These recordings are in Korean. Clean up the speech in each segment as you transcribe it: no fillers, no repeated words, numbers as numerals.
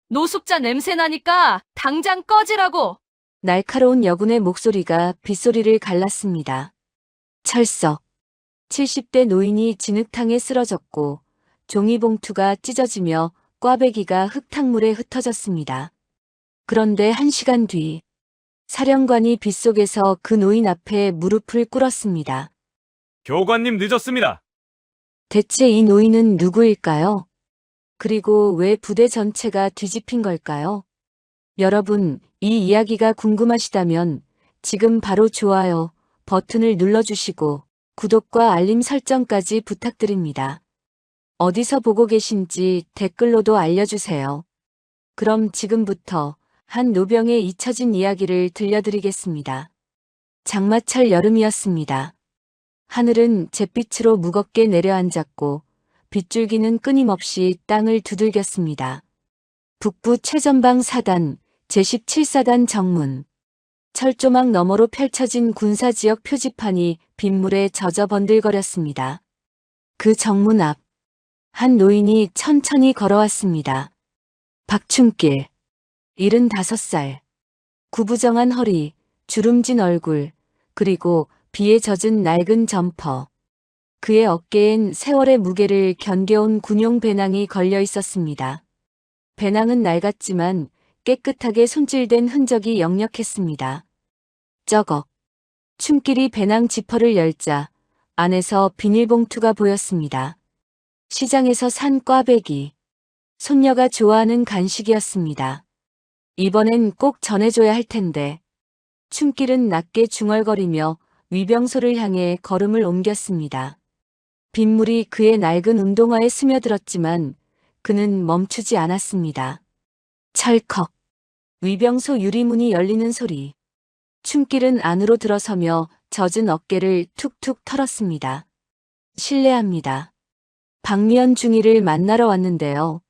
노숙자 냄새 나니까 당장 꺼지라고! 날카로운 여군의 목소리가 빗소리를 갈랐습니다. 철썩. 70대 노인이 진흙탕에 쓰러졌고 종이봉투가 찢어지며 꽈배기가 흙탕물에 흩어졌습니다. 그런데 1시간 뒤 사령관이 빗속에서 그 노인 앞에 무릎을 꿇었습니다. 교관님 늦었습니다. 대체 이 노인은 누구일까요? 그리고 왜 부대 전체가 뒤집힌 걸까요? 여러분, 이 이야기가 궁금하시다면 지금 바로 좋아요 버튼을 눌러주시고 구독과 알림 설정까지 부탁드립니다. 어디서 보고 계신지 댓글로도 알려주세요. 그럼 지금부터 한 노병의 잊혀진 이야기를 들려드리겠습니다. 장마철 여름이었습니다. 하늘은 잿빛으로 무겁게 내려앉았고 빗줄기는 끊임없이 땅을 두들겼습니다. 북부 최전방 사단 제17사단 정문. 철조망 너머로 펼쳐진 군사지역 표지판이 빗물에 젖어 번들거렸습니다. 그 정문 앞, 한 노인이 천천히 걸어왔습니다. 박춘길, 75살. 구부정한 허리, 주름진 얼굴, 그리고 비에 젖은 낡은 점퍼. 그의 어깨엔 세월의 무게를 견뎌온 군용 배낭이 걸려 있었습니다. 배낭은 낡았지만 깨끗하게 손질된 흔적이 역력했습니다. 쩌걱. 춤길이 배낭 지퍼를 열자 안에서 비닐봉투가 보였습니다. 시장에서 산 꽈배기. 손녀가 좋아하는 간식이었습니다. 이번엔 꼭 전해줘야 할 텐데. 춤길은 낮게 중얼거리며 위병소를 향해 걸음을 옮겼습니다. 빗물이 그의 낡은 운동화에 스며들었지만 그는 멈추지 않았습니다. 철컥. 위병소 유리문이 열리는 소리. 춤길은 안으로 들어서며 젖은 어깨를 툭툭 털었습니다. 실례합니다. 박미연 중위를 만나러 왔는데요.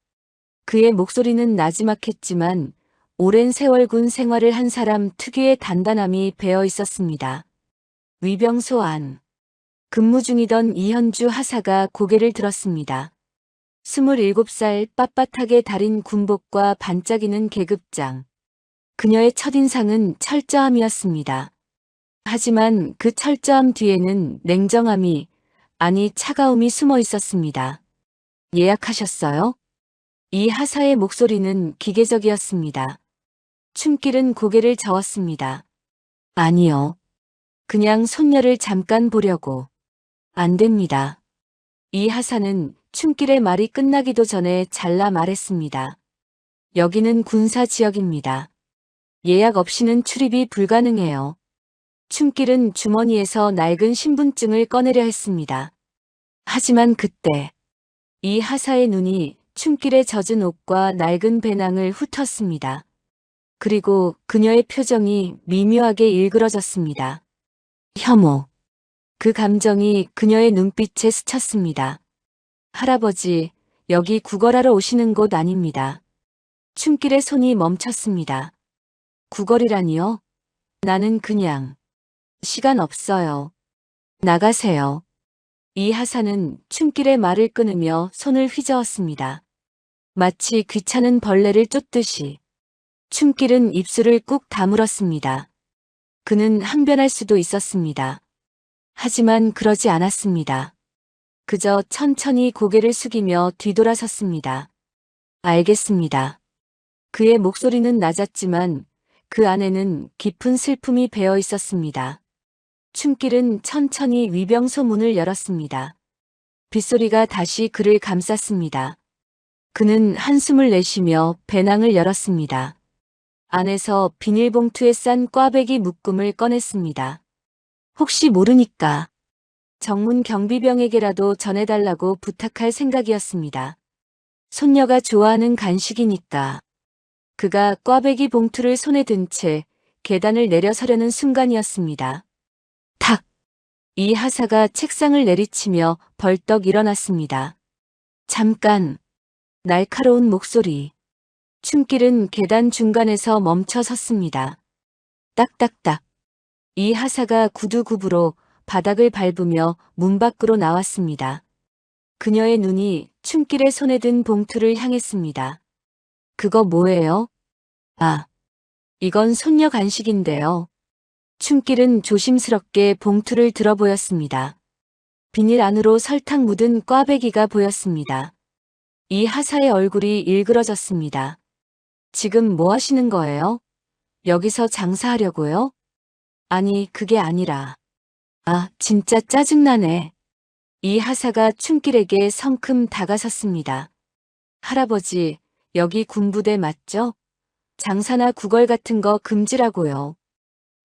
그의 목소리는 나지막했지만 오랜 세월 군 생활을 한 사람 특유의 단단함이 배어 있었습니다. 위병소 안. 근무 중이던 이현주 하사가 고개를 들었습니다. 27살 빳빳하게 다린 군복과 반짝이는 계급장. 그녀의 첫인상은 철저함이었습니다. 하지만 그 철저함 뒤에는 냉정함이, 아니 차가움이 숨어 있었습니다. 예약하셨어요? 이 하사의 목소리는 기계적이었습니다. 춤길은 고개를 저었습니다. 아니요. 그냥 손녀를 잠깐 보려고. 안 됩니다. 이 하사는 춤길의 말이 끝나기도 전에 잘라 말했습니다. 여기는 군사 지역입니다. 예약 없이는 출입이 불가능해요. 춤길은 주머니에서 낡은 신분증을 꺼내려 했습니다. 하지만 그때 이 하사의 눈이 춤길에 젖은 옷과 낡은 배낭을 훑었습니다. 그리고 그녀의 표정이 미묘하게 일그러졌습니다. 혐오. 그 감정이 그녀의 눈빛에 스쳤습니다. 할아버지, 여기 구걸하러 오시는 곳 아닙니다. 춤길의 손이 멈췄습니다. 구걸이라니요? 나는 그냥. 시간 없어요. 나가세요. 이 하사는 춤길의 말을 끊으며 손을 휘저었습니다. 마치 귀찮은 벌레를 쫓듯이. 춤길은 입술을 꾹 다물었습니다. 그는 항변할 수도 있었습니다. 하지만 그러지 않았습니다. 그저 천천히 고개를 숙이며 뒤돌아섰습니다. 알겠습니다. 그의 목소리는 낮았지만 그 안에는 깊은 슬픔이 배어 있었습니다. 춤길은 천천히 위병소 문을 열었습니다. 빗소리가 다시 그를 감쌌습니다. 그는 한숨을 내쉬며 배낭을 열었습니다. 안에서 비닐봉투에 싼 꽈배기 묶음을 꺼냈습니다. 혹시 모르니까 정문 경비병에게라도 전해달라고 부탁할 생각이었습니다. 손녀가 좋아하는 간식이니까. 그가 꽈배기 봉투를 손에 든 채 계단을 내려서려는 순간이었습니다. 탁! 이 하사가 책상을 내리치며 벌떡 일어났습니다. 잠깐! 날카로운 목소리. 춤길은 계단 중간에서 멈춰 섰습니다. 딱딱딱. 이 하사가 구두굽으로 바닥을 밟으며 문 밖으로 나왔습니다. 그녀의 눈이 춤길에 손에 든 봉투를 향했습니다. 그거 뭐예요? 아, 이건 손녀 간식인데요. 춤길은 조심스럽게 봉투를 들어 보였습니다. 비닐 안으로 설탕 묻은 꽈배기가 보였습니다. 이 하사의 얼굴이 일그러졌습니다. 지금 뭐 하시는 거예요? 여기서 장사하려고요? 아니, 그게 아니라. 아, 진짜 짜증나네. 이 하사가 춤길에게 성큼 다가섰습니다. 할아버지, 여기 군부대 맞죠? 장사나 구걸 같은 거 금지라고요.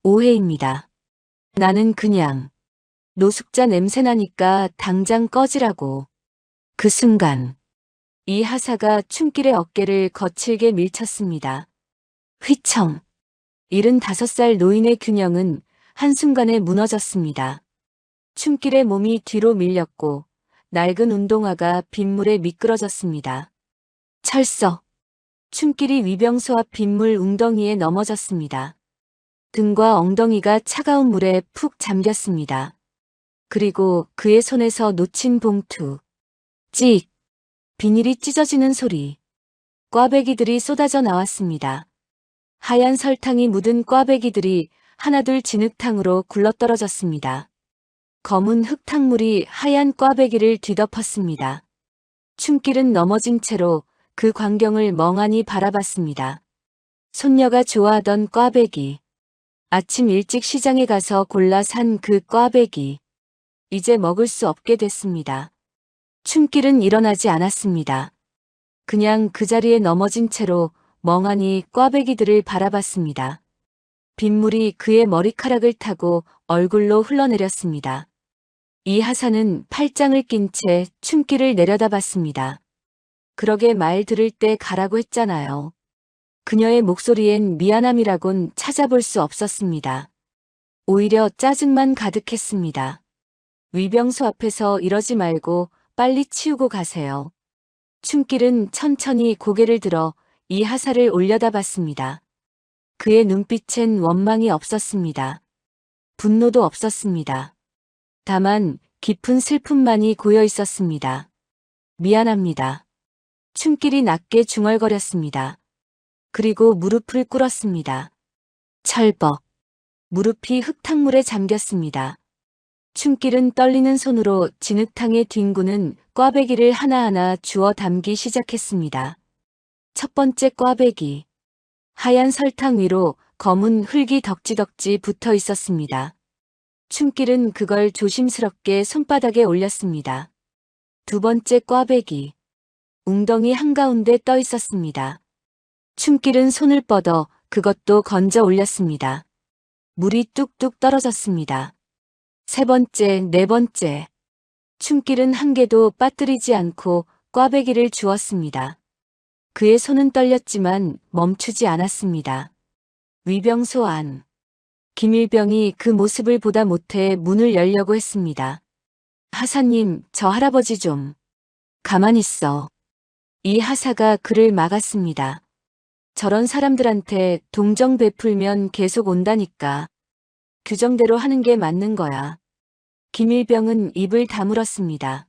오해입니다. 나는 그냥 노숙자 냄새 나니까 당장 꺼지라고. 그 순간 이 하사가 춤길의 어깨를 거칠게 밀쳤습니다. 휘청. 75살 노인의 균형은 한순간에 무너졌습니다. 춤길의 몸이 뒤로 밀렸고 낡은 운동화가 빗물에 미끄러졌습니다. 철썩. 춤길이 위병소 앞 빗물 웅덩이에 넘어졌습니다. 등과 엉덩이가 차가운 물에 푹 잠겼습니다. 그리고 그의 손에서 놓친 봉투. 찍. 비닐이 찢어지는 소리. 꽈배기들이 쏟아져 나왔습니다. 하얀 설탕이 묻은 꽈배기들이 하나둘 진흙탕으로 굴러떨어졌습니다. 검은 흙탕물이 하얀 꽈배기를 뒤덮었습니다. 춤길은 넘어진 채로 그 광경을 멍하니 바라봤습니다. 손녀가 좋아하던 꽈배기. 아침 일찍 시장에 가서 골라 산 그 꽈배기. 이제 먹을 수 없게 됐습니다. 춤길은 일어나지 않았습니다. 그냥 그 자리에 넘어진 채로 멍하니 꽈배기들을 바라봤습니다. 빗물이 그의 머리카락을 타고 얼굴로 흘러내렸습니다. 이 하사는 팔짱을 낀 채 춤길을 내려다봤습니다. 그러게 말 들을 때 가라고 했잖아요. 그녀의 목소리엔 미안함이라곤 찾아볼 수 없었습니다. 오히려 짜증만 가득했습니다. 위병소 앞에서 이러지 말고 빨리 치우고 가세요. 춤길은 천천히 고개를 들어 이 하사를 올려다봤습니다. 그의 눈빛엔 원망이 없었습니다. 분노도 없었습니다. 다만 깊은 슬픔만이 고여 있었습니다. 미안합니다. 춤길이 낮게 중얼거렸습니다. 그리고 무릎을 꿇었습니다. 철벅. 무릎이 흙탕물에 잠겼습니다. 춤길은 떨리는 손으로 진흙탕에 뒹구는 꽈배기를 하나하나 주워 담기 시작했습니다. 첫 번째 꽈배기. 하얀 설탕 위로 검은 흙이 덕지덕지 붙어 있었습니다. 춤길은 그걸 조심스럽게 손바닥에 올렸습니다. 두 번째 꽈배기. 웅덩이 한가운데 떠 있었습니다. 춤길은 손을 뻗어 그것도 건져 올렸습니다. 물이 뚝뚝 떨어졌습니다. 세 번째, 네 번째. 춤길은 한 개도 빠뜨리지 않고 꽈배기를 주었습니다. 그의 손은 떨렸지만 멈추지 않았습니다. 위병소 안. 김일병이 그 모습을 보다 못해 문을 열려고 했습니다. 하사님, 저 할아버지 좀. 가만히 있어. 이 하사가 그를 막았습니다. 저런 사람들한테 동정 베풀면 계속 온다니까. 규정대로 하는 게 맞는 거야. 김일병은 입을 다물었습니다.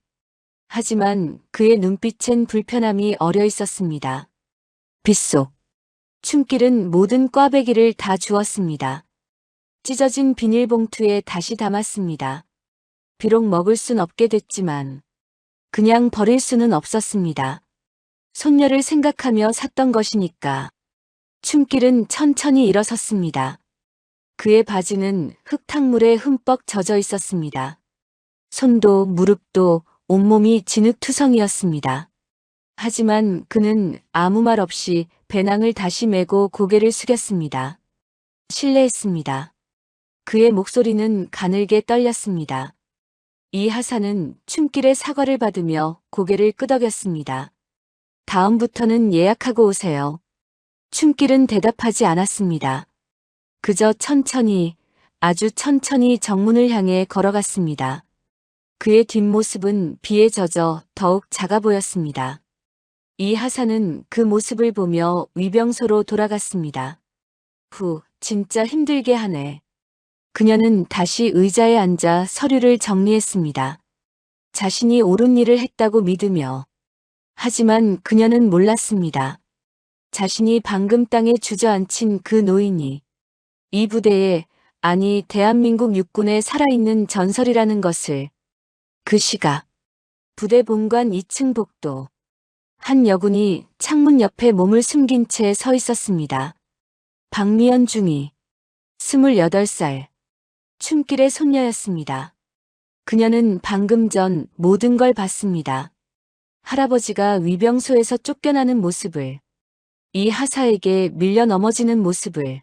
하지만 그의 눈빛엔 불편함이 어려 있었습니다. 빗속. 춤길은 모든 꽈배기를 다 주었습니다. 찢어진 비닐봉투에 다시 담았습니다. 비록 먹을 순 없게 됐지만 그냥 버릴 수는 없었습니다. 손녀를 생각하며 샀던 것이니까. 춤길은 천천히 일어섰습니다. 그의 바지는 흙탕물에 흠뻑 젖어 있었습니다. 손도 무릎도 온몸이 진흙투성이었습니다. 하지만 그는 아무 말 없이 배낭을 다시 메고 고개를 숙였습니다. 실례했습니다. 그의 목소리는 가늘게 떨렸습니다. 이 하사는 춤길의 사과를 받으며 고개를 끄덕였습니다. 다음부터는 예약하고 오세요. 춤길은 대답하지 않았습니다. 그저 천천히, 아주 천천히 정문을 향해 걸어갔습니다. 그의 뒷모습은 비에 젖어 더욱 작아 보였습니다. 이 하사는 그 모습을 보며 위병소로 돌아갔습니다. 진짜 힘들게 하네. 그녀는 다시 의자에 앉아 서류를 정리했습니다. 자신이 옳은 일을 했다고 믿으며. 하지만 그녀는 몰랐습니다. 자신이 방금 땅에 주저앉힌 그 노인이 이 부대에, 아니 대한민국 육군에 살아있는 전설이라는 것을. 그 시각 부대 본관 2층 복도. 한 여군이 창문 옆에 몸을 숨긴 채 서 있었습니다. 박미연 중위, 28살, 춤길의 손녀였습니다. 그녀는 방금 전 모든 걸 봤습니다. 할아버지가 위병소에서 쫓겨나는 모습을, 이 하사에게 밀려 넘어지는 모습을,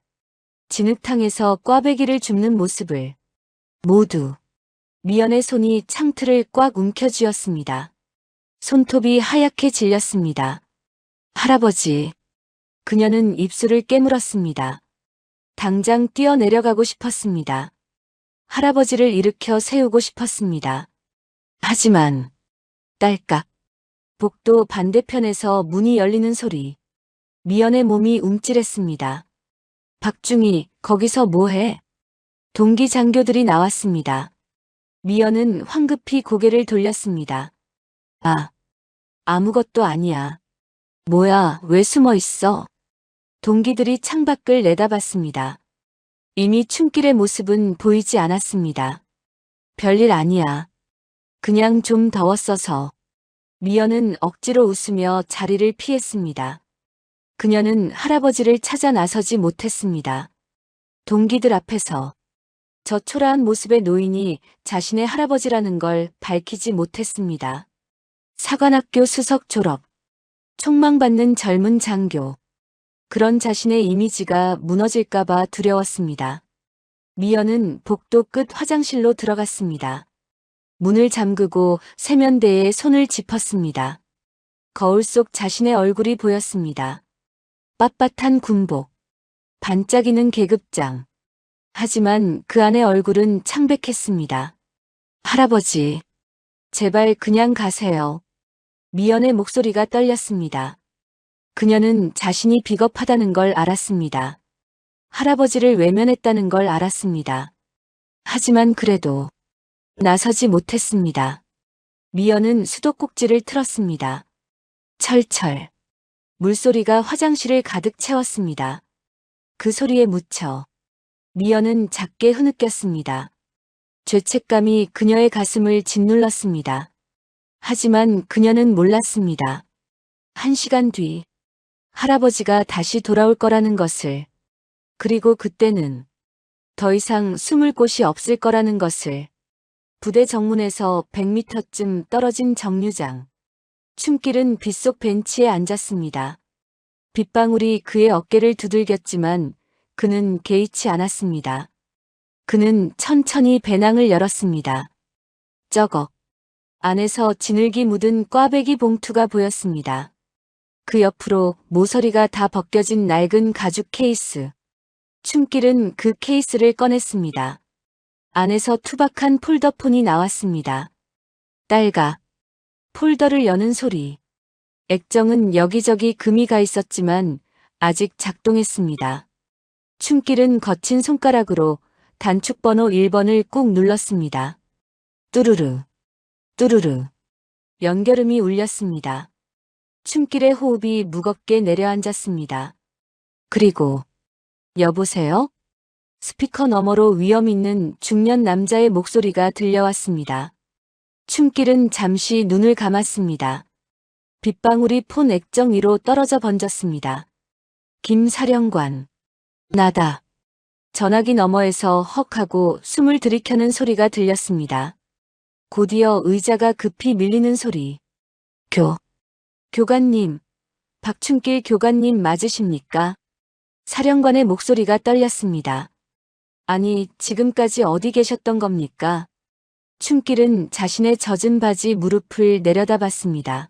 진흙탕에서 꽈배기를 줍는 모습을, 모두. 미연의 손이 창틀을 꽉 움켜쥐었습니다. 손톱이 하얗게 질렸습니다. 할아버지. 그녀는 입술을 깨물었습니다. 당장 뛰어내려가고 싶었습니다. 할아버지를 일으켜 세우고 싶었습니다. 하지만 딸깍. 복도 반대편에서 문이 열리는 소리. 미연의 몸이 움찔했습니다. 박중희, 거기서 뭐해? 동기 장교들이 나왔습니다. 미연은 황급히 고개를 돌렸습니다. 아, 아무것도 아니야. 뭐야, 왜 숨어 있어? 동기들이 창밖을 내다봤습니다. 이미 춤길의 모습은 보이지 않았습니다. 별일 아니야. 그냥 좀 더웠어서. 미연은 억지로 웃으며 자리를 피했습니다. 그녀는 할아버지를 찾아 나서지 못했습니다. 동기들 앞에서 저 초라한 모습의 노인이 자신의 할아버지라는 걸 밝히지 못했습니다. 사관학교 수석 졸업, 촉망받는 젊은 장교. 그런 자신의 이미지가 무너질까봐 두려웠습니다. 미연은 복도 끝 화장실로 들어갔습니다. 문을 잠그고 세면대에 손을 짚었습니다. 거울 속 자신의 얼굴이 보였습니다. 빳빳한 군복, 반짝이는 계급장. 하지만 그 안의 얼굴은 창백했습니다. 할아버지, 제발 그냥 가세요. 미연의 목소리가 떨렸습니다. 그녀는 자신이 비겁하다는 걸 알았습니다. 할아버지를 외면했다는 걸 알았습니다. 하지만 그래도 나서지 못했습니다. 미연은 수도꼭지를 틀었습니다. 철철. 물소리가 화장실을 가득 채웠습니다. 그 소리에 묻혀 미연은 작게 흐느꼈습니다. 죄책감이 그녀의 가슴을 짓눌렀습니다. 하지만 그녀는 몰랐습니다. 1시간 뒤 할아버지가 다시 돌아올 거라는 것을, 그리고 그때는 더 이상 숨을 곳이 없을 거라는 것을. 부대 정문에서 100m쯤 떨어진 정류장. 춤길은 빗속 벤치에 앉았습니다. 빗방울이 그의 어깨를 두들겼지만 그는 개의치 않았습니다. 그는 천천히 배낭을 열었습니다. 쩌걱. 안에서 진흙이 묻은 꽈배기 봉투가 보였습니다. 그 옆으로 모서리가 다 벗겨진 낡은 가죽 케이스. 춤길은 그 케이스를 꺼냈습니다. 안에서 투박한 폴더폰이 나왔습니다. 딸가. 폴더를 여는 소리. 액정은 여기저기 금이 가 있었지만 아직 작동했습니다. 춤길은 거친 손가락으로 단축번호 1번을 꾹 눌렀습니다. 뚜루루, 뚜루루. 연결음이 울렸습니다. 춤길의 호흡이 무겁게 내려앉았습니다. 그리고 여보세요? 스피커 너머로 위험 있는 중년 남자의 목소리가 들려왔습니다. 춤길은 잠시 눈을 감았습니다. 빗방울이 폰 액정 위로 떨어져 번졌습니다. 김 사령관. 나다. 전화기 너머에서 헉하고 숨을 들이켜는 소리가 들렸습니다. 곧이어 의자가 급히 밀리는 소리. 교관님. 박춘길 교관님 맞으십니까? 사령관의 목소리가 떨렸습니다. 아니, 지금까지 어디 계셨던 겁니까? 춤길은 자신의 젖은 바지 무릎을 내려다봤습니다.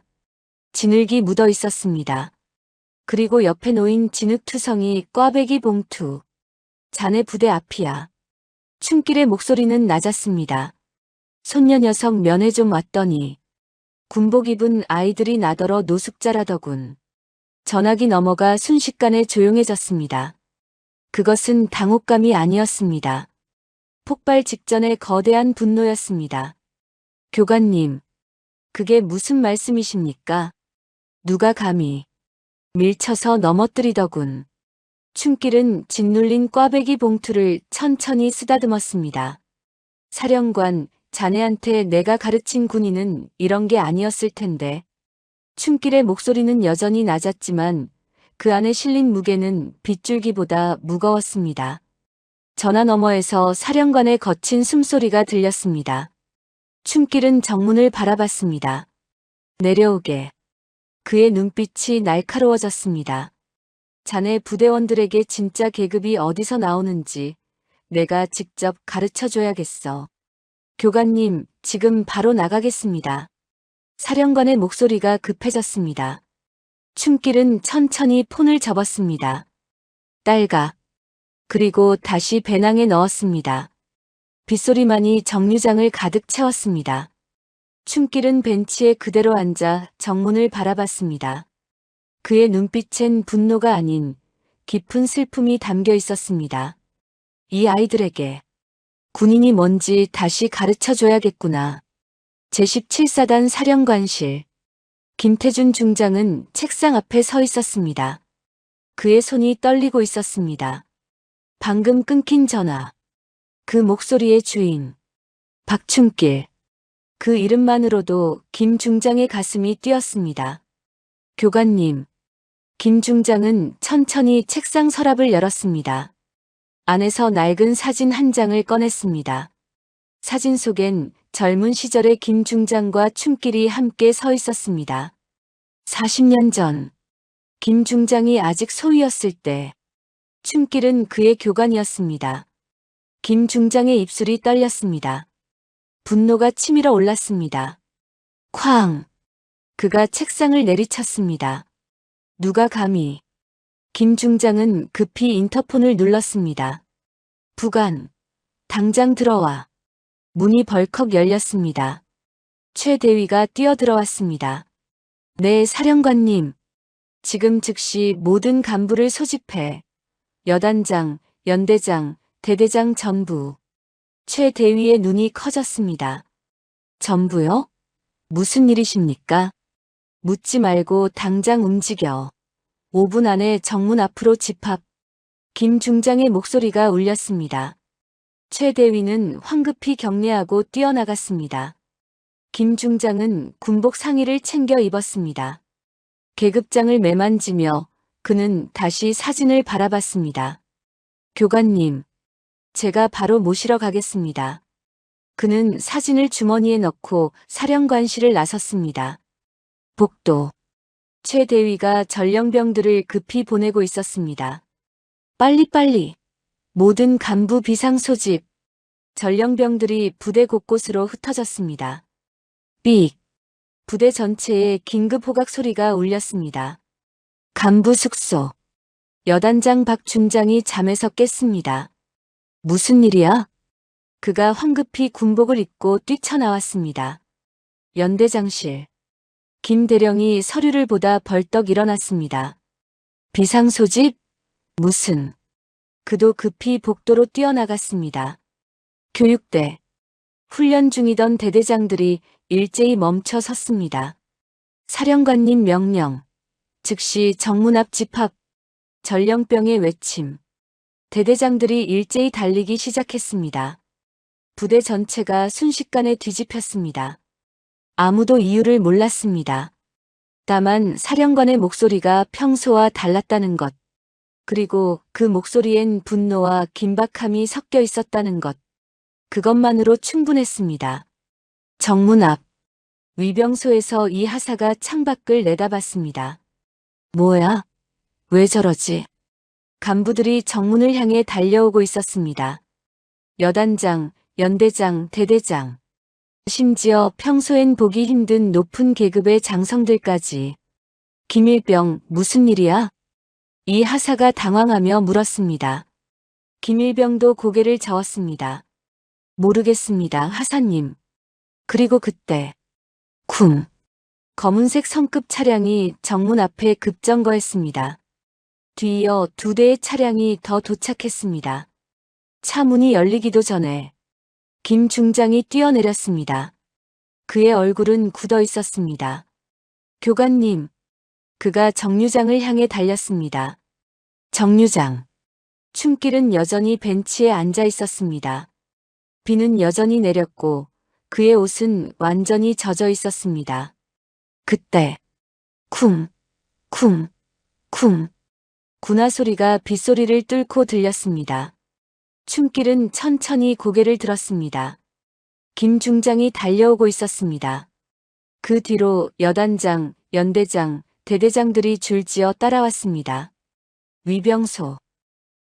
진흙이 묻어 있었습니다. 그리고 옆에 놓인 진흙투성이 꽈배기 봉투. 자네 부대 앞이야. 춤길의 목소리는 낮았습니다. 손녀 녀석 면회 좀 왔더니 군복 입은 아이들이 나더러 노숙자라더군. 전화기 너머가 순식간에 조용해졌습니다. 그것은 당혹감이 아니었습니다. 폭발 직전의 거대한 분노였습니다. 교관님, 그게 무슨 말씀이십니까? 누가 감히. 밀쳐서 넘어뜨리더군. 춘길은 짓눌린 꽈배기 봉투를 천천히 쓰다듬었습니다. 사령관, 자네한테 내가 가르친 군인은 이런 게 아니었을 텐데. 춘길의 목소리는 여전히 낮았지만 그 안에 실린 무게는 빗줄기보다 무거웠습니다. 전화 너머에서 사령관의 거친 숨소리가 들렸습니다. 춘길은 정문을 바라봤습니다. 내려오게. 그의 눈빛이 날카로워졌습니다. 자네 부대원들에게 진짜 계급이 어디서 나오는지 내가 직접 가르쳐줘야겠어. 교관님, 지금 바로 나가겠습니다. 사령관의 목소리가 급해졌습니다. 춘길은 천천히 폰을 접었습니다. 딸가. 그리고 다시 배낭에 넣었습니다. 빗소리만이 정류장을 가득 채웠습니다. 춘길은 벤치에 그대로 앉아 정문을 바라봤습니다. 그의 눈빛엔 분노가 아닌 깊은 슬픔이 담겨 있었습니다. 이 아이들에게 군인이 뭔지 다시 가르쳐줘야겠구나. 제17사단 사령관실. 김태준 중장은 책상 앞에 서 있었습니다. 그의 손이 떨리고 있었습니다. 방금 끊긴 전화. 그 목소리의 주인. 박춘길. 그 이름만으로도 김 중장의 가슴이 뛰었습니다. 교관님. 김 중장은 천천히 책상 서랍을 열었습니다. 안에서 낡은 사진 한 장을 꺼냈습니다. 사진 속엔 젊은 시절의 김 중장과 춘길이 함께 서 있었습니다. 40년 전, 김 중장이 아직 소위였을 때, 춘길은 그의 교관이었습니다. 김 중장의 입술이 떨렸습니다. 분노가 치밀어 올랐습니다. 쾅! 그가 책상을 내리쳤습니다. 누가 감히. 김 중장은 급히 인터폰을 눌렀습니다. 부관, 당장 들어와. 문이 벌컥 열렸습니다. 최 대위가 뛰어들어왔습니다. 네, 사령관님. 지금 즉시 모든 간부를 소집해. 여단장, 연대장, 대대장 전부. 최 대위의 눈이 커졌습니다. 전부요? 무슨 일이십니까? 묻지 말고 당장 움직여. 5분 안에 정문 앞으로 집합. 김 중장의 목소리가 울렸습니다. 최 대위는 황급히 경례하고 뛰어나갔습니다. 김 중장은 군복 상의를 챙겨 입었습니다. 계급장을 매만지며 그는 다시 사진을 바라봤습니다. 교관님, 제가 바로 모시러 가겠습니다. 그는 사진을 주머니에 넣고 사령관실을 나섰습니다. 복도. 최 대위가 전령병들을 급히 보내고 있었습니다. 빨리빨리. 모든 간부 비상 소집. 전령병들이 부대 곳곳으로 흩어졌습니다. 삑. 부대 전체에 긴급 호각 소리가 울렸습니다. 간부 숙소. 여단장 박 중장이 잠에서 깼습니다. 무슨 일이야? 그가 황급히 군복을 입고 뛰쳐나왔습니다. 연대장실. 김 대령이 서류를 보다 벌떡 일어났습니다. 비상소집? 무슨. 그도 급히 복도로 뛰어나갔습니다. 교육대. 훈련 중이던 대대장들이 일제히 멈춰 섰습니다. 사령관님 명령. 즉시 정문 앞 집합. 전령병의 외침. 대대장들이 일제히 달리기 시작했습니다. 부대 전체가 순식간에 뒤집혔습니다. 아무도 이유를 몰랐습니다. 다만 사령관의 목소리가 평소와 달랐다는 것, 그리고 그 목소리엔 분노와 긴박함이 섞여 있었다는 것, 그것만으로 충분했습니다. 정문 앞, 위병소에서 이 하사가 창밖을 내다봤습니다. 뭐야? 왜 저러지? 간부들이 정문을 향해 달려오고 있었습니다. 여단장, 연대장, 대대장. 심지어 평소엔 보기 힘든 높은 계급의 장성들까지. 김일병, 무슨 일이야? 이 하사가 당황하며 물었습니다. 김일병도 고개를 저었습니다. 모르겠습니다, 하사님. 그리고 그때 쿵. 검은색 성급 차량이 정문 앞에 급정거했습니다. 뒤이어 2대의 차량이 더 도착했습니다. 차 문이 열리기도 전에 김 중장이 뛰어내렸습니다. 그의 얼굴은 굳어 있었습니다. 교관님, 그가 정류장을 향해 달렸습니다. 정류장. 춤길은 여전히 벤치에 앉아 있었습니다. 비는 여전히 내렸고 그의 옷은 완전히 젖어 있었습니다. 그때 쿵, 쿵, 쿵 군화 소리가 빗소리를 뚫고 들렸습니다. 춤길은 천천히 고개를 들었습니다. 김 중장이 달려오고 있었습니다. 그 뒤로 여단장, 연대장, 대대장들이 줄지어 따라왔습니다. 위병소.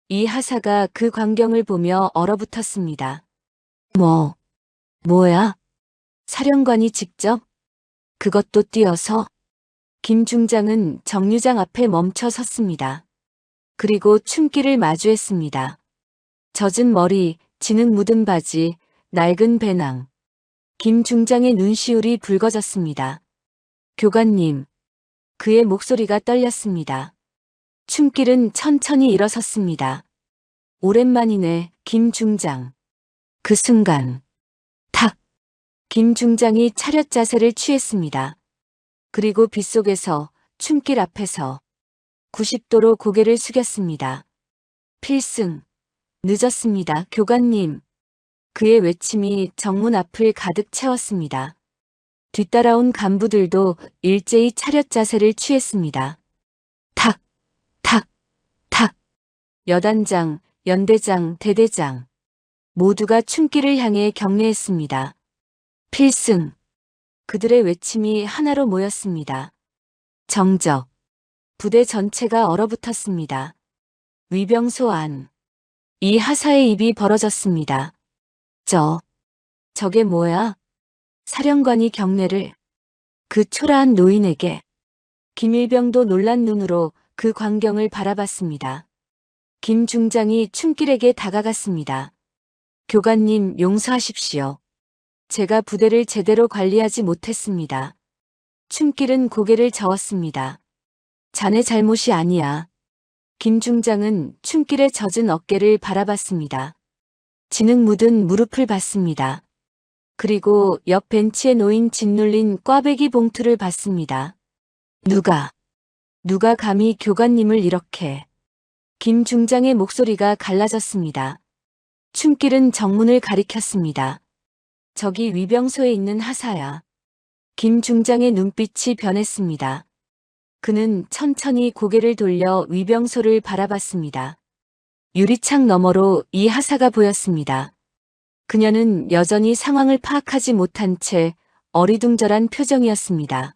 이 하사가 그 광경을 보며 얼어붙었습니다. 뭐야? 사령관이 직접? 그것도 뛰어서? 김 중장은 정류장 앞에 멈춰 섰습니다. 그리고 춤길을 마주했습니다. 젖은 머리, 진흙 묻은 바지, 낡은 배낭. 김 중장의 눈시울이 붉어졌습니다. 교관님. 그의 목소리가 떨렸습니다. 춤길은 천천히 일어섰습니다. 오랜만이네, 김 중장. 그 순간. 탁! 김 중장이 차렷 자세를 취했습니다. 그리고 빗속에서, 춤길 앞에서 90도로 고개를 숙였습니다. 필승. 늦었습니다, 교관님. 그의 외침이 정문 앞을 가득 채웠습니다. 뒤따라온 간부들도 일제히 차렷 자세를 취했습니다. 탁, 탁, 탁. 여단장, 연대장, 대대장. 모두가 춤길을 향해 경례했습니다. 필승. 그들의 외침이 하나로 모였습니다. 정적. 부대 전체가 얼어붙었습니다. 위병소 안. 이 하사의 입이 벌어졌습니다. 저게 뭐야? 사령관이 경례를. 그 초라한 노인에게. 김일병도 놀란 눈으로 그 광경을 바라봤습니다. 김 중장이 춤길에게 다가갔습니다. 교관님 용서하십시오. 제가 부대를 제대로 관리하지 못했습니다. 춤길은 고개를 저었습니다. 자네 잘못이 아니야. 김 중장은 춤길에 젖은 어깨를 바라봤습니다. 진흙 묻은 무릎을 봤습니다. 그리고 옆 벤치에 놓인 짓눌린 꽈배기 봉투를 봤습니다. 누가 감히 교관님을 이렇게. 김 중장의 목소리가 갈라졌습니다. 춤길은 정문을 가리켰습니다. 저기 위병소에 있는 하사야. 김 중장의 눈빛이 변했습니다. 그는 천천히 고개를 돌려 위병소를 바라봤습니다. 유리창 너머로 이 하사가 보였습니다. 그녀는 여전히 상황을 파악하지 못한 채 어리둥절한 표정이었습니다.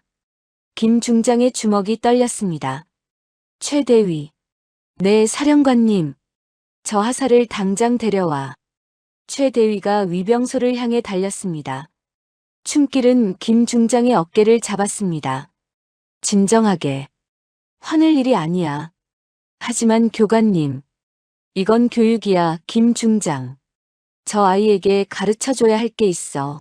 김 중장의 주먹이 떨렸습니다. 최대위. 네, 사령관님. 저 하사를 당장 데려와. 최대위가 위병소를 향해 달렸습니다. 춤길은 김 중장의 어깨를 잡았습니다. 진정하게. 화낼 일이 아니야. 하지만 교관님. 이건 교육이야, 김 중장. 저 아이에게 가르쳐줘야 할 게 있어.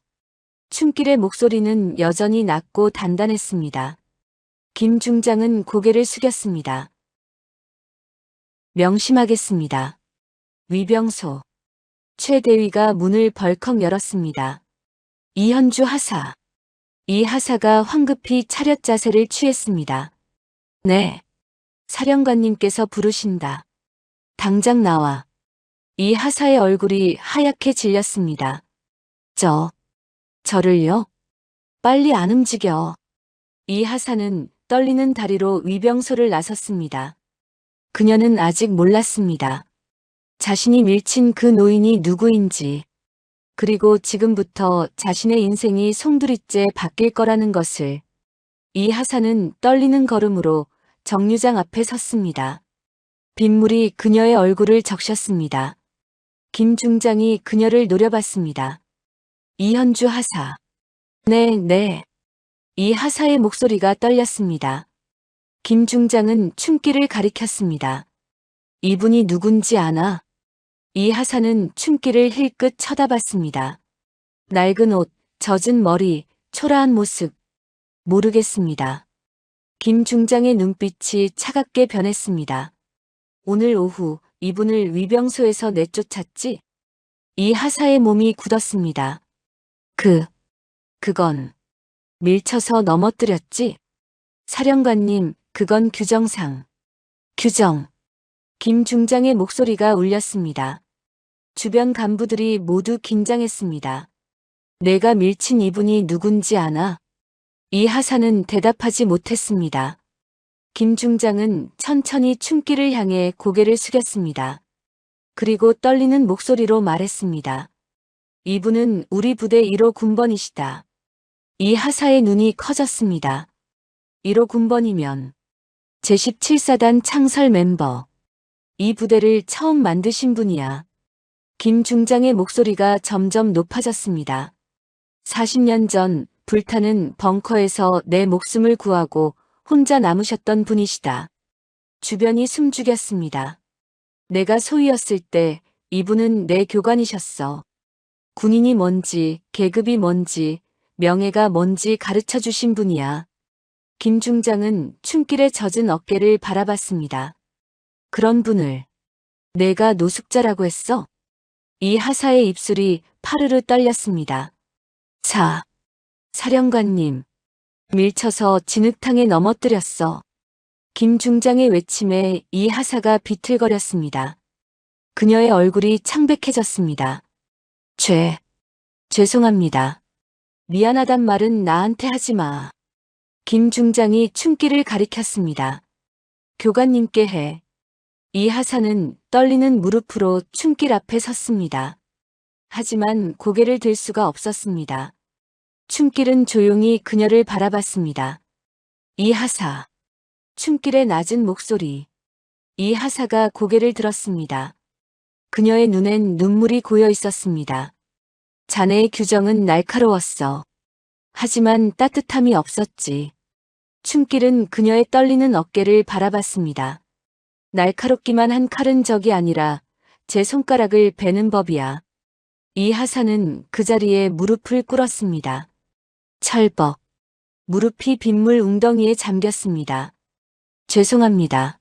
춤길의 목소리는 여전히 낮고 단단했습니다. 김 중장은 고개를 숙였습니다. 명심하겠습니다. 위병소. 최대위가 문을 벌컥 열었습니다. 이현주 하사. 이 하사가 황급히 차렷 자세를 취했습니다. 네. 사령관님께서 부르신다. 당장 나와. 이 하사의 얼굴이 하얗게 질렸습니다. 저를요? 빨리 안 움직여. 이 하사는 떨리는 다리로 위병소를 나섰습니다. 그녀는 아직 몰랐습니다. 자신이 밀친 그 노인이 누구인지, 그리고 지금부터 자신의 인생이 송두리째 바뀔 거라는 것을. 이 하사는 떨리는 걸음으로 정류장 앞에 섰습니다. 빗물이 그녀의 얼굴을 적셨습니다. 김 중장이 그녀를 노려봤습니다. 이현주 하사. 네. 이 하사의 목소리가 떨렸습니다. 김 중장은 춤길을 가리켰습니다. 이분이 누군지 아나? 이 하사는 춤길을 힐끗 쳐다봤습니다. 낡은 옷, 젖은 머리, 초라한 모습. 모르겠습니다. 김 중장의 눈빛이 차갑게 변했습니다. 오늘 오후 이분을 위병소에서 내쫓았지? 이 하사의 몸이 굳었습니다. 그건 밀쳐서 넘어뜨렸지? 사령관님, 그건 규정상. 규정. 김 중장의 목소리가 울렸습니다. 주변 간부들이 모두 긴장했습니다. 내가 밀친 이분이 누군지 아나? 이 하사는 대답하지 못했습니다. 김 중장은 천천히 춤길을 향해 고개를 숙였습니다. 그리고 떨리는 목소리로 말했습니다. 이분은 우리 부대 1호 군번이시다. 이 하사의 눈이 커졌습니다. 1호 군번이면 제17사단 창설 멤버. 이 부대를 처음 만드신 분이야. 김 중장의 목소리가 점점 높아졌습니다. 40년 전 불타는 벙커에서 내 목숨을 구하고 혼자 남으셨던 분이시다. 주변이 숨죽였습니다. 내가 소위였을 때 이분은 내 교관이셨어. 군인이 뭔지, 계급이 뭔지, 명예가 뭔지 가르쳐 주신 분이야. 김 중장은 춤길에 젖은 어깨를 바라봤습니다. 그런 분을 내가 노숙자라고 했어? 이 하사의 입술이 파르르 떨렸습니다. 사령관님. 밀쳐서 진흙탕에 넘어뜨렸어. 김 중장의 외침에 이 하사가 비틀거렸습니다. 그녀의 얼굴이 창백해졌습니다. 죄송합니다. 미안하단 말은 나한테 하지 마. 김 중장이 춤길을 가리켰습니다. 교관님께 해. 이 하사는 떨리는 무릎으로 춤길 앞에 섰습니다. 하지만 고개를 들 수가 없었습니다. 춤길은 조용히 그녀를 바라봤습니다. 이 하사. 춤길의 낮은 목소리. 이 하사가 고개를 들었습니다. 그녀의 눈엔 눈물이 고여 있었습니다. 자네의 규정은 날카로웠어. 하지만 따뜻함이 없었지. 춤길은 그녀의 떨리는 어깨를 바라봤습니다. 날카롭기만 한 칼은 적이 아니라 제 손가락을 베는 법이야. 이 하사는 그 자리에 무릎을 꿇었습니다. 철벅. 무릎이 빗물 웅덩이에 잠겼습니다. 죄송합니다.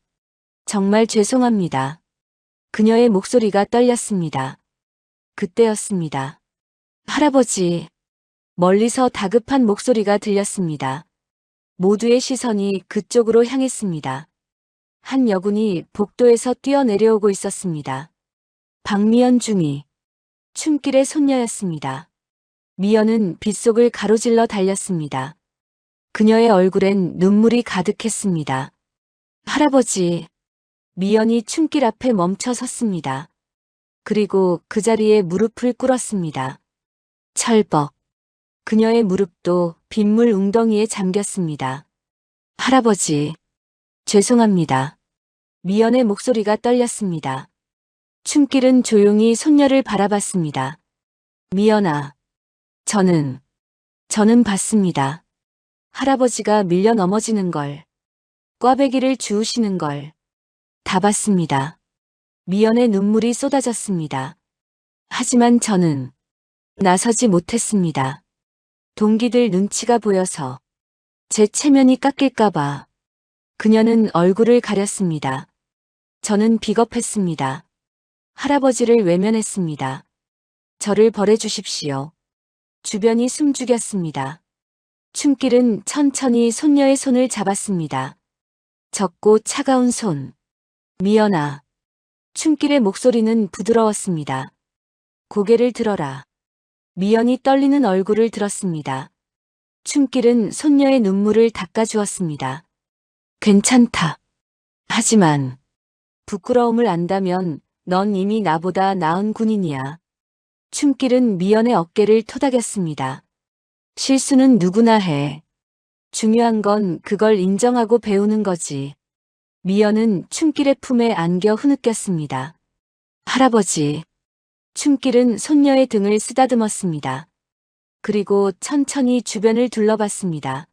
정말 죄송합니다. 그녀의 목소리가 떨렸습니다. 그때였습니다. 할아버지. 멀리서 다급한 목소리가 들렸습니다. 모두의 시선이 그쪽으로 향했습니다. 한 여군이 복도에서 뛰어내려오고 있었습니다. 박미연 중위. 춤길의 손녀였습니다. 미연은 빗속을 가로질러 달렸습니다. 그녀의 얼굴엔 눈물이 가득했습니다. 할아버지. 미연이 춤길 앞에 멈춰 섰습니다. 그리고 그 자리에 무릎을 꿇었습니다. 철벅. 그녀의 무릎도 빗물 웅덩이에 잠겼습니다. 할아버지. 죄송합니다. 미연의 목소리가 떨렸습니다. 춤길은 조용히 손녀를 바라봤습니다. 미연아. 저는 봤습니다. 할아버지가 밀려 넘어지는 걸, 꽈배기를 주우시는 걸 다 봤습니다. 미연의 눈물이 쏟아졌습니다. 하지만 저는 나서지 못했습니다. 동기들 눈치가 보여서 제 체면이 깎일까봐. 그녀는 얼굴을 가렸습니다. 저는 비겁했습니다. 할아버지를 외면했습니다. 저를 벌해주십시오. 주변이 숨죽였습니다. 춤길은 천천히 손녀의 손을 잡았습니다. 적고 차가운 손. 미연아. 춤길의 목소리는 부드러웠습니다. 고개를 들어라. 미연이 떨리는 얼굴을 들었습니다. 춤길은 손녀의 눈물을 닦아주었습니다. 괜찮다. 하지만 부끄러움을 안다면 넌 이미 나보다 나은 군인이야. 춤길은 미연의 어깨를 토닥였습니다. 실수는 누구나 해. 중요한 건 그걸 인정하고 배우는 거지. 미연은 춤길의 품에 안겨 흐느꼈습니다. 할아버지. 춤길은 손녀의 등을 쓰다듬었습니다. 그리고 천천히 주변을 둘러봤습니다.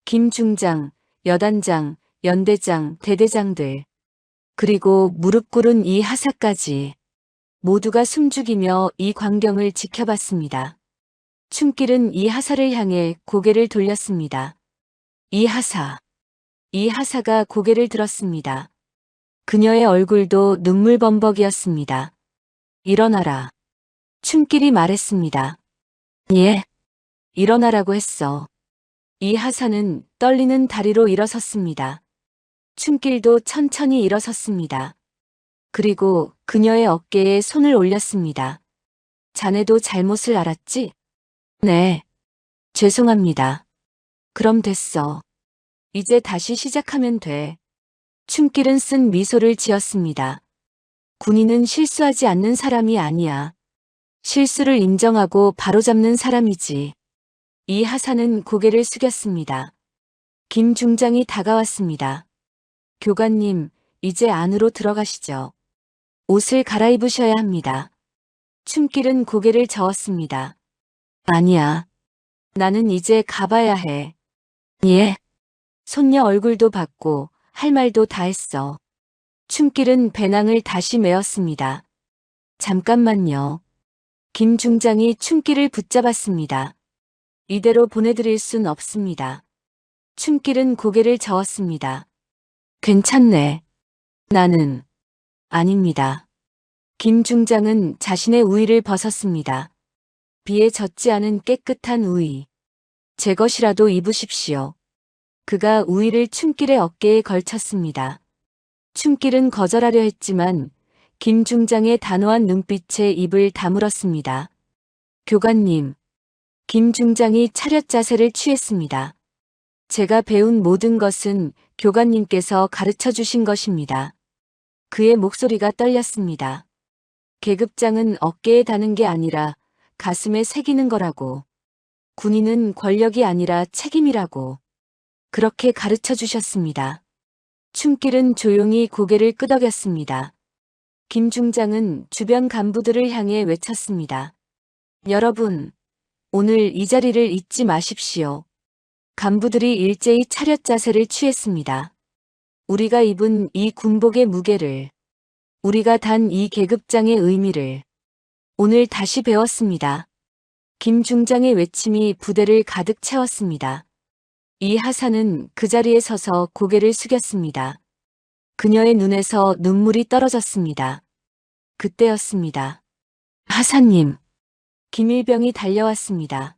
김 중장, 여단장, 연대장, 대대장들. 그리고 무릎 꿇은 이 하사까지. 모두가 숨죽이며 이 광경을 지켜봤습니다. 춤길은 이 하사를 향해 고개를 돌렸습니다. 이 하사가 고개를 들었습니다. 그녀의 얼굴도 눈물범벅이었습니다. 일어나라. 춤길이 말했습니다. 예. 일어나라고 했어. 이 하사는 떨리는 다리로 일어섰습니다. 춤길도 천천히 일어섰습니다. 그리고 그녀의 어깨에 손을 올렸습니다. 자네도 잘못을 알았지? 네. 죄송합니다. 그럼 됐어. 이제 다시 시작하면 돼. 춤길은 쓴 미소를 지었습니다. 군인은 실수하지 않는 사람이 아니야. 실수를 인정하고 바로잡는 사람이지. 이하사는 고개를 숙였습니다. 김 중장이 다가왔습니다. 교관님, 이제 안으로 들어가시죠. 옷을 갈아입으셔야 합니다. 춤길은 고개를 저었습니다. 아니야. 나는 이제 가봐야 해. 예. 손녀 얼굴도 봤고 할 말도 다 했어. 춤길은 배낭을 다시 메었습니다. 잠깐만요. 김 중장이 춤길을 붙잡았습니다. 이대로 보내드릴 순 없습니다. 춤길은 고개를 저었습니다. 괜찮네. 나는 아닙니다. 김 중장은 자신의 우의를 벗었습니다. 비에 젖지 않은 깨끗한 우의. 제 것이라도 입으십시오. 그가 우의를 춤길의 어깨에 걸쳤습니다. 춤길은 거절하려 했지만 김 중장의 단호한 눈빛에 입을 다물었습니다. 교관님. 김 중장이 차렷 자세를 취했습니다. 제가 배운 모든 것은 교관님께서 가르쳐 주신 것입니다. 그의 목소리가 떨렸습니다. 계급장은 어깨에 다는 게 아니라 가슴에 새기는 거라고. 군인은 권력이 아니라 책임이라고. 그렇게 가르쳐 주셨습니다. 춤길은 조용히 고개를 끄덕였습니다. 김 중장은 주변 간부들을 향해 외쳤습니다. 여러분, 오늘 이 자리를 잊지 마십시오. 간부들이 일제히 차렷 자세를 취했습니다. 우리가 입은 이 군복의 무게를, 우리가 단 이 계급장의 의미를 오늘 다시 배웠습니다. 김 중장의 외침이 부대를 가득 채웠습니다. 이 하사는 그 자리에 서서 고개를 숙였습니다. 그녀의 눈에서 눈물이 떨어졌습니다. 그때였습니다. 하사님. 김일병이 달려왔습니다.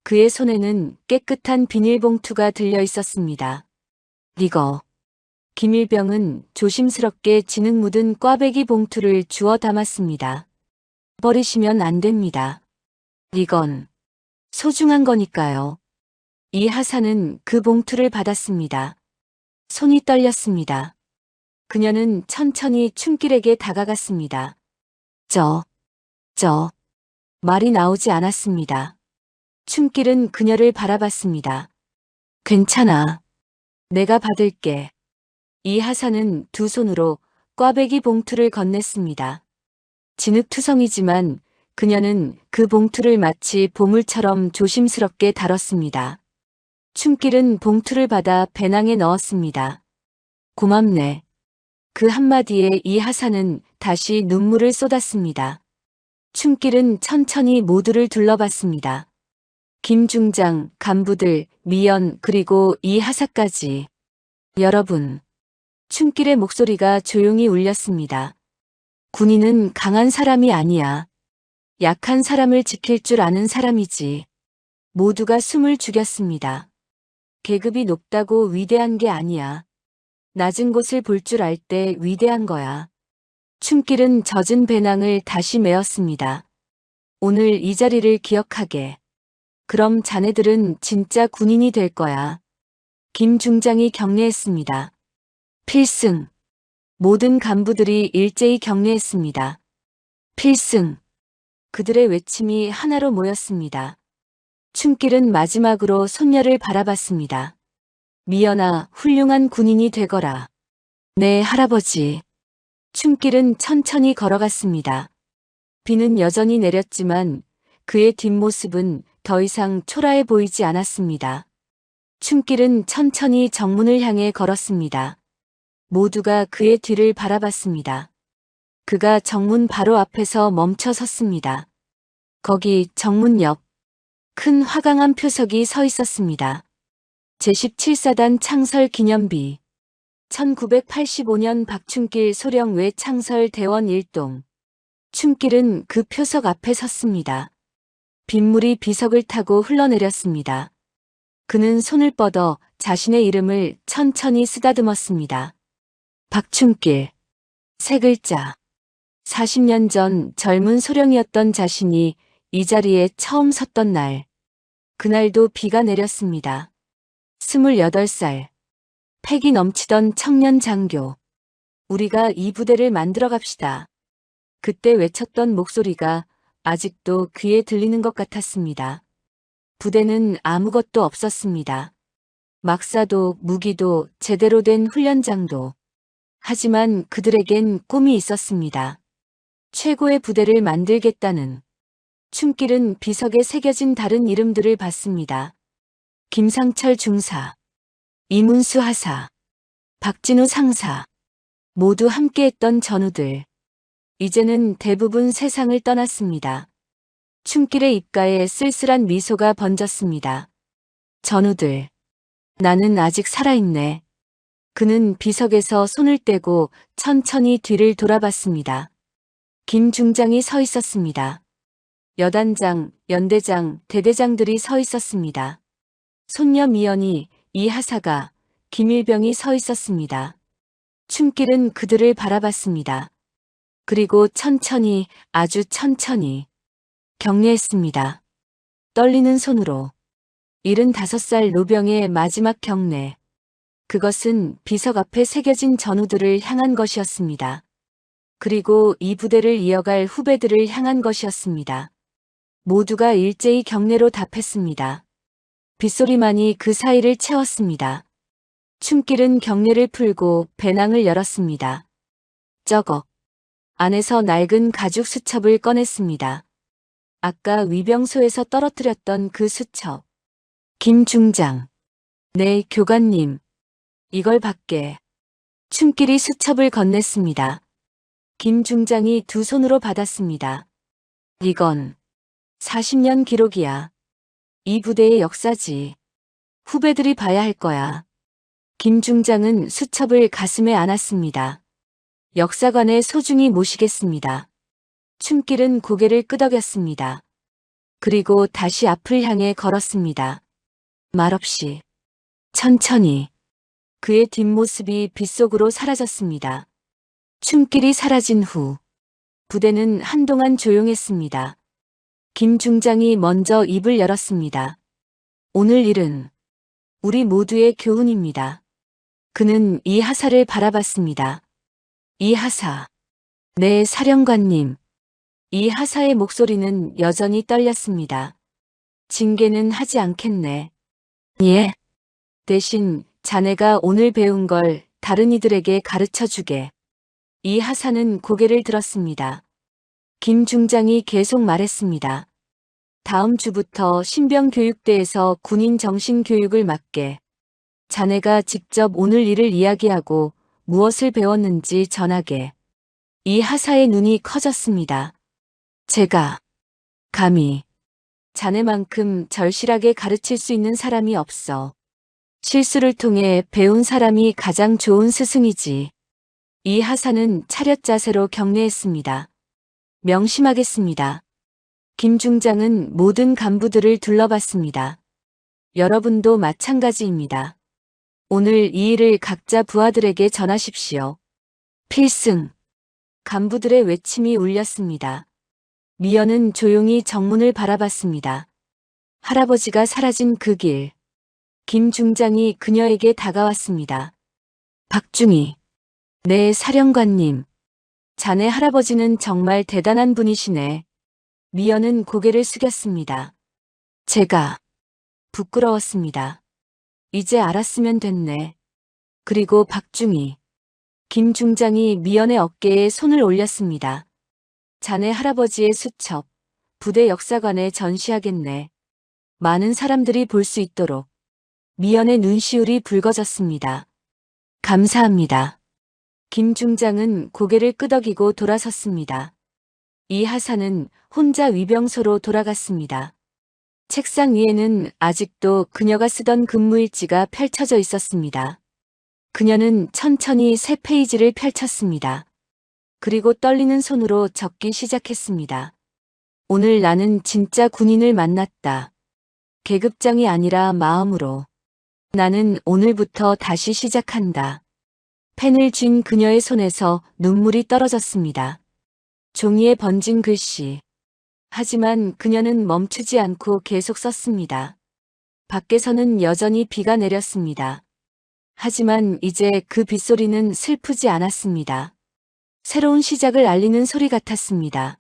그의 손에는 깨끗한 비닐봉투가 들려 있었습니다. 이거. 김일병은 조심스럽게 진흙 묻은 꽈배기 봉투를 주워 담았습니다. 버리시면 안 됩니다. 이건 소중한 거니까요. 이 하사는 그 봉투를 받았습니다. 손이 떨렸습니다. 그녀는 천천히 춤길에게 다가갔습니다. 말이 나오지 않았습니다. 춤길은 그녀를 바라봤습니다. 괜찮아. 내가 받을게. 이 하사는 두 손으로 꽈배기 봉투를 건넸습니다. 진흙투성이지만 그녀는 그 봉투를 마치 보물처럼 조심스럽게 다뤘습니다. 춤길은 봉투를 받아 배낭에 넣었습니다. 고맙네. 그 한마디에 이 하사는 다시 눈물을 쏟았습니다. 춤길은 천천히 모두를 둘러봤습니다. 김 중장, 간부들, 미연 그리고 이 하사까지. 여러분. 춤길의 목소리가 조용히 울렸습니다. 군인은 강한 사람이 아니야. 약한 사람을 지킬 줄 아는 사람이지. 모두가 숨을 죽였습니다. 계급이 높다고 위대한 게 아니야. 낮은 곳을 볼 줄 알 때 위대한 거야. 춤길은 젖은 배낭을 다시 메었습니다. 오늘 이 자리를 기억하게. 그럼 자네들은 진짜 군인이 될 거야. 김 중장이 격려했습니다. 필승. 모든 간부들이 일제히 격려했습니다. 필승. 그들의 외침이 하나로 모였습니다. 춤길은 마지막으로 손녀를 바라봤습니다. 미연아, 훌륭한 군인이 되거라. 네, 할아버지. 춤길은 천천히 걸어갔습니다. 비는 여전히 내렸지만 그의 뒷모습은 더 이상 초라해 보이지 않았습니다. 춤길은 천천히 정문을 향해 걸었습니다. 모두가 그의 뒤를 바라봤습니다. 그가 정문 바로 앞에서 멈춰 섰습니다. 거기 정문 옆 큰 화강암 표석이 서 있었습니다. 제17사단 창설 기념비 1985년 박춤길 소령 외 창설 대원 1동. 춤길은 그 표석 앞에 섰습니다. 빗물이 비석을 타고 흘러내렸습니다. 그는 손을 뻗어 자신의 이름을 천천히 쓰다듬었습니다. 박춘길. 세 글자. 40년 전 젊은 소령이었던 자신이 이 자리에 처음 섰던 날. 그날도 비가 내렸습니다. 28살. 패기 넘치던 청년 장교. 우리가 이 부대를 만들어 갑시다. 그때 외쳤던 목소리가 아직도 귀에 들리는 것 같았습니다. 부대는 아무것도 없었습니다. 막사도 무기도 제대로 된 훈련장도. 하지만 그들에겐 꿈이 있었습니다. 최고의 부대를 만들겠다는. 춤길은 비석에 새겨진 다른 이름들을 봤습니다. 김상철 중사, 이문수 하사, 박진우 상사. 모두 함께했던 전우들. 이제는 대부분 세상을 떠났습니다. 춤길의 입가에 쓸쓸한 미소가 번졌습니다. 전우들. 나는 아직 살아있네. 그는 비석에서 손을 떼고 천천히 뒤를 돌아봤습니다. 김 중장이 서 있었습니다. 여단장, 연대장, 대대장들이 서 있었습니다. 손녀 미연이, 이 하사가, 김일병이 서 있었습니다. 춤길은 그들을 바라봤습니다. 그리고 천천히, 아주 천천히 경례했습니다. 떨리는 손으로. 75살 노병의 마지막 경례. 그것은 비석 앞에 새겨진 전우들을 향한 것이었습니다. 그리고 이 부대를 이어갈 후배들을 향한 것이었습니다. 모두가 일제히 경례로 답했습니다. 빗소리만이 그 사이를 채웠습니다. 춤길은 경례를 풀고 배낭을 열었습니다. 쩌걱. 안에서 낡은 가죽 수첩을 꺼냈습니다. 아까 위병소에서 떨어뜨렸던 그 수첩. 김 중장. 네, 교관님. 이걸 받게. 춤길이 수첩을 건넸습니다. 김 중장이 두 손으로 받았습니다. 이건 40년 기록이야. 이 부대의 역사지. 후배들이 봐야 할 거야. 김 중장은 수첩을 가슴에 안았습니다. 역사관에 소중히 모시겠습니다. 춤길은 고개를 끄덕였습니다. 그리고 다시 앞을 향해 걸었습니다. 말없이. 천천히. 그의 뒷모습이 빗속으로 사라졌습니다. 춤길이 사라진 후 부대는 한동안 조용했습니다. 김 중장이 먼저 입을 열었습니다. 오늘 일은 우리 모두의 교훈입니다. 그는 이 하사를 바라봤습니다. 이 하사. 네, 사령관님. 이 하사의 목소리는 여전히 떨렸습니다. 징계는 하지 않겠네. 예. 대신 자네가 오늘 배운 걸 다른 이들에게 가르쳐 주게. 이 하사는 고개를 들었습니다. 김 중장이 계속 말했습니다. 다음 주부터 신병교육대에서 군인 정신교육을 맡게. 자네가 직접 오늘 일을 이야기하고 무엇을 배웠는지 전하게. 이 하사의 눈이 커졌습니다. 제가 감히 자네만큼 절실하게 가르칠 수 있는 사람이 없어. 실수를 통해 배운 사람이 가장 좋은 스승이지. 이 하사는 차렷 자세로 경례했습니다. 명심하겠습니다. 김 중장은 모든 간부들을 둘러봤습니다. 여러분도 마찬가지입니다. 오늘 이 일을 각자 부하들에게 전하십시오. 필승. 간부들의 외침이 울렸습니다. 미연은 조용히 정문을 바라봤습니다. 할아버지가 사라진 그 길. 김 중장이 그녀에게 다가왔습니다. 박중희. 네, 사령관님. 자네 할아버지는 정말 대단한 분이시네. 미연은 고개를 숙였습니다. 제가 부끄러웠습니다. 이제 알았으면 됐네. 그리고 박중희. 김 중장이 미연의 어깨에 손을 올렸습니다. 자네 할아버지의 수첩, 부대 역사관에 전시하겠네. 많은 사람들이 볼 수 있도록. 미연의 눈시울이 붉어졌습니다. 감사합니다. 김 중장은 고개를 끄덕이고 돌아섰습니다. 이 하사는 혼자 위병소로 돌아갔습니다. 책상 위에는 아직도 그녀가 쓰던 근무일지가 펼쳐져 있었습니다. 그녀는 천천히 새 페이지를 펼쳤습니다. 그리고 떨리는 손으로 적기 시작했습니다. 오늘 나는 진짜 군인을 만났다. 계급장이 아니라 마음으로. 나는 오늘부터 다시 시작한다. 펜을 쥔 그녀의 손에서 눈물이 떨어졌습니다. 종이에 번진 글씨. 하지만 그녀는 멈추지 않고 계속 썼습니다. 밖에서는 여전히 비가 내렸습니다. 하지만 이제 그 빗소리는 슬프지 않았습니다. 새로운 시작을 알리는 소리 같았습니다.